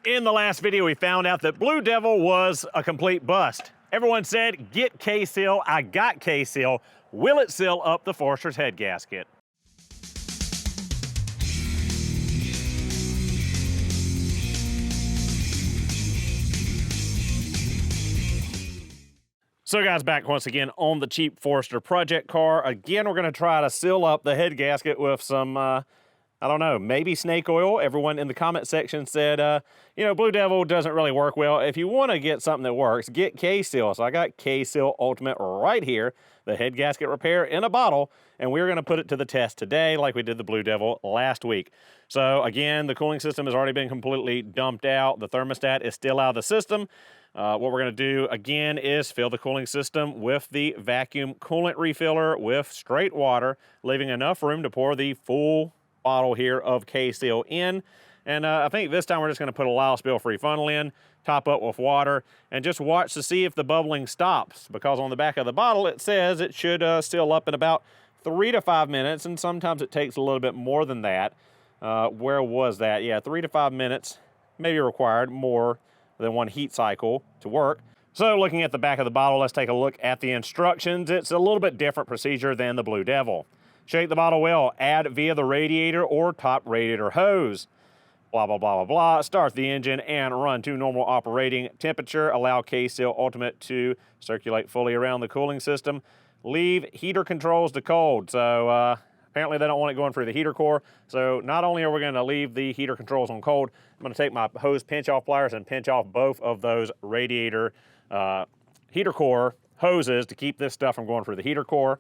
In the last video, we found out that Blue Devil was a complete bust. Everyone said, get KSeal. I got KSeal. Will it seal up the Forester's head gasket? So guys, back once again on the cheap Forester project car. Again, we're gonna try to seal up the head gasket with some, I don't know, maybe snake oil. Everyone in the comment section said, you know, Blue Devil doesn't really work well. If you wanna get something that works, get KSeal. So I got KSeal Ultimate right here, the head gasket repair in a bottle, and we're gonna put it to the test today like we did the Blue Devil last week. So again, the cooling system has already been completely dumped out. The thermostat is still out of the system. What we're going to do again is fill the cooling system with the vacuum coolant refiller with straight water, leaving enough room to pour the full bottle here of KSeal in. And I think this time we're just going to put a Lyle spill-free funnel in, top up with water, and just watch to see if the bubbling stops, because on the back of the bottle it says it should seal up in about 3 to 5 minutes, and sometimes it takes a little bit more than that. Where was that? Yeah, 3 to 5 minutes may be required, more than one heat cycle to work. So looking at the back of the bottle, let's take a look at the instructions. It's a little bit different procedure than the Blue Devil. Shake the bottle well, add via the radiator or top radiator hose. Blah, blah, blah, blah, blah. Start the engine and run to normal operating temperature. Allow KSeal Ultimate to circulate fully around the cooling system. Leave heater controls to cold. So apparently they don't want it going through the heater core. So not only are we going to leave the heater controls on cold, I'm going to take my hose pinch off pliers and pinch off both of those radiator heater core hoses to keep this stuff from going through the heater core.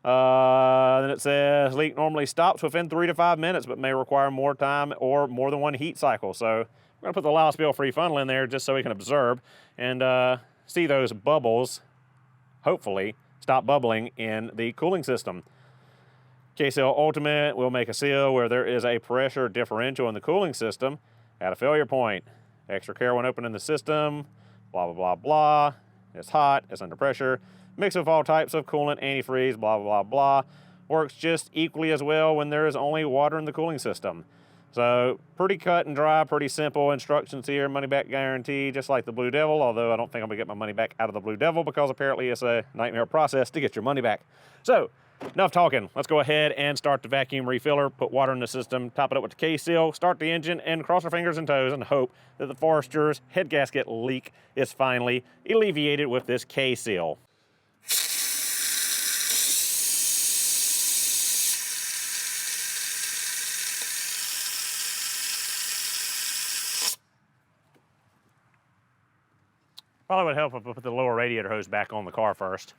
Then it says leak normally stops within 3 to 5 minutes, but may require more time or more than one heat cycle. So we're going to put the Lyle spill-free funnel in there just so we can observe and see those bubbles, hopefully, stop bubbling in the cooling system. KSeal Ultimate will make a seal where there is a pressure differential in the cooling system at a failure point. Extra care when opening the system, blah, blah, blah, blah. It's hot, it's under pressure. Mix of all types of coolant, antifreeze, blah, blah, blah, blah. Works just equally as well when there is only water in the cooling system. So pretty cut and dry, pretty simple instructions here. Money back guarantee, just like the Blue Devil, although I don't think I'm gonna get my money back out of the Blue Devil because apparently it's a nightmare process to get your money back. So, enough talking. Let's go ahead and start the vacuum refiller, put water in the system, top it up with the KSeal, start the engine, and cross our fingers and toes and hope that the Forester's head gasket leak is finally alleviated with this KSeal. Probably would help if I put the lower radiator hose back on the car first.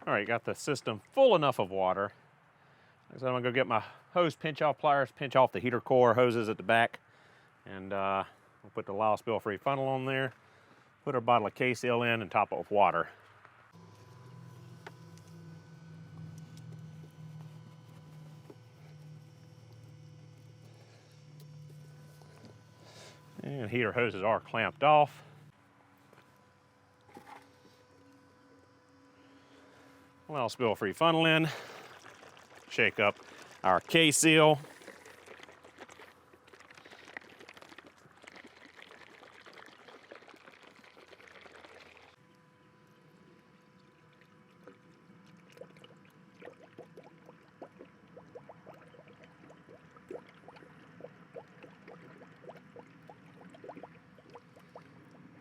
All right, got the system full enough of water. So I'm gonna go get my hose pinch off pliers, pinch off the heater core hoses at the back, and we'll put the Lyle spill-free funnel on there, put our bottle of KSeal in, and top it with water. And heater hoses are clamped off. Lyle spill-free funnel in, shake up our KSeal.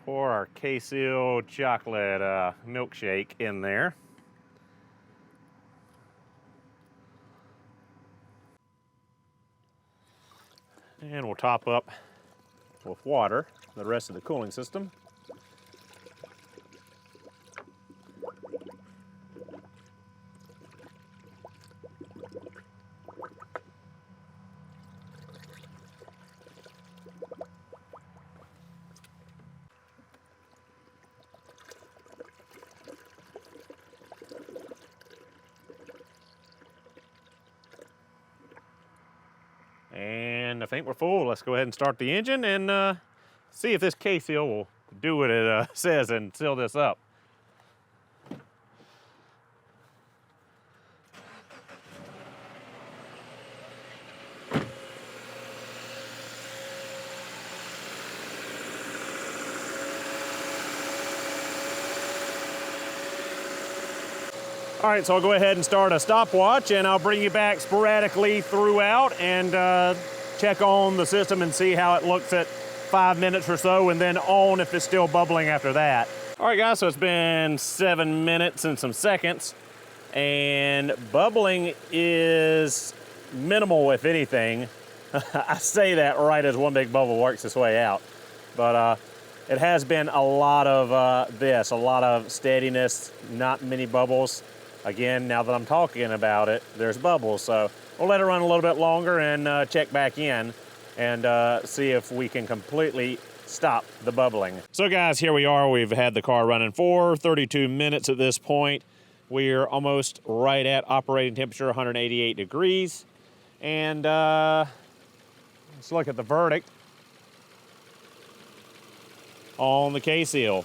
Pour our KSeal chocolate milkshake in there. And we'll top up with water the rest of the cooling system. And I think we're full. Let's go ahead and start the engine and see if this KSeal will do what it says and seal this up. All right, so I'll go ahead and start a stopwatch, and I'll bring you back sporadically throughout and check on the system and see how it looks at 5 minutes or so, and then on if it's still bubbling after that. All right, guys, so it's been 7 minutes and some seconds, and bubbling is minimal, if anything. I say that right as one big bubble works its way out, but it has been a lot of a lot of steadiness, not many bubbles. Again, now that I'm talking about it, there's bubbles, so we'll let it run a little bit longer and check back in and see if we can completely stop the bubbling. So guys, here we are. We've had the car running for 32 minutes at this point. We're almost right at operating temperature, 188 degrees. And let's look at the verdict on the KSeal.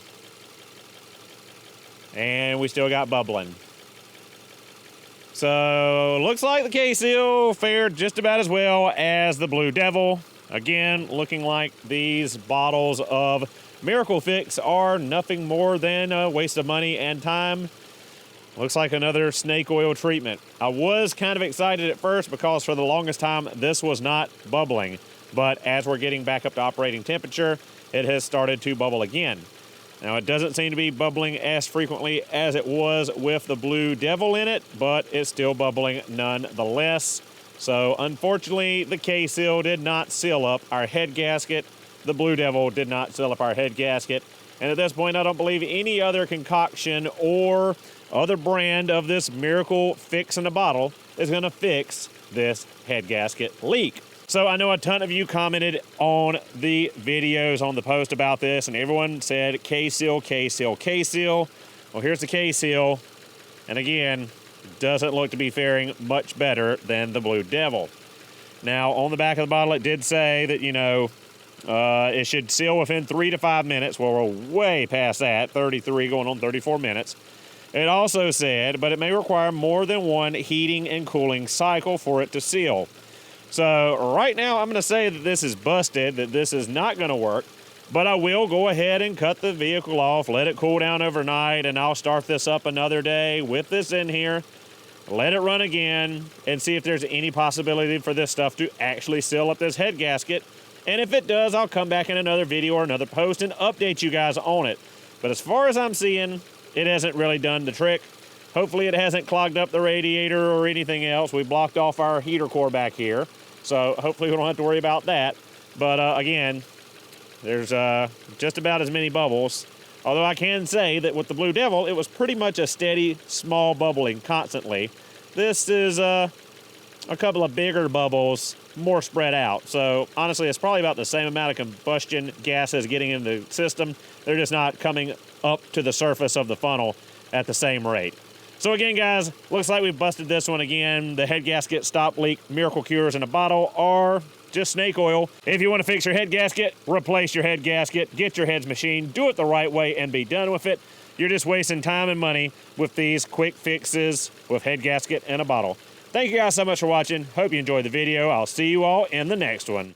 And we still got bubbling. So looks like the KSeal fared just about as well as the Blue Devil. Again, looking like these bottles of Miracle Fix are nothing more than a waste of money and time. Looks like another snake oil treatment. I was kind of excited at first because for the longest time this was not bubbling. But as we're getting back up to operating temperature, it has started to bubble again. Now, it doesn't seem to be bubbling as frequently as it was with the Blue Devil in it, but it's still bubbling nonetheless. So, unfortunately, the KSeal did not seal up our head gasket. The Blue Devil did not seal up our head gasket. And at this point, I don't believe any other concoction or other brand of this Miracle Fix in a bottle is going to fix this head gasket leak. So I know a ton of you commented on the videos on the post about this, and everyone said KSeal, KSeal, KSeal. Well, here's the KSeal, and again, doesn't look to be faring much better than the Blue Devil. Now, on the back of the bottle, it did say that, you know, it should seal within 3 to 5 minutes. Well, we're way past that, 33 going on 34 minutes. It also said, but it may require more than one heating and cooling cycle for it to seal. So right now I'm going to say that this is busted, that this is not going to work, but I will go ahead and cut the vehicle off, let it cool down overnight, and I'll start this up another day with this in here, let it run again, and see if there's any possibility for this stuff to actually seal up this head gasket. And if it does, I'll come back in another video or another post and update you guys on it. But as far as I'm seeing, it hasn't really done the trick. Hopefully it hasn't clogged up the radiator or anything else. We blocked off our heater core back here. So hopefully we don't have to worry about that. But again, there's just about as many bubbles. Although I can say that with the Blue Devil, it was pretty much a steady, small bubbling constantly. This is a couple of bigger bubbles, more spread out. So honestly, it's probably about the same amount of combustion gases getting into the system. They're just not coming up to the surface of the funnel at the same rate. So again, guys, looks like we've busted this one again. The head gasket stop leak miracle cures in a bottle are just snake oil. If you want to fix your head gasket, replace your head gasket, get your heads machined, do it the right way, and be done with it. You're just wasting time and money with these quick fixes with head gasket in a bottle. Thank you guys so much for watching. Hope you enjoyed the video. I'll see you all in the next one.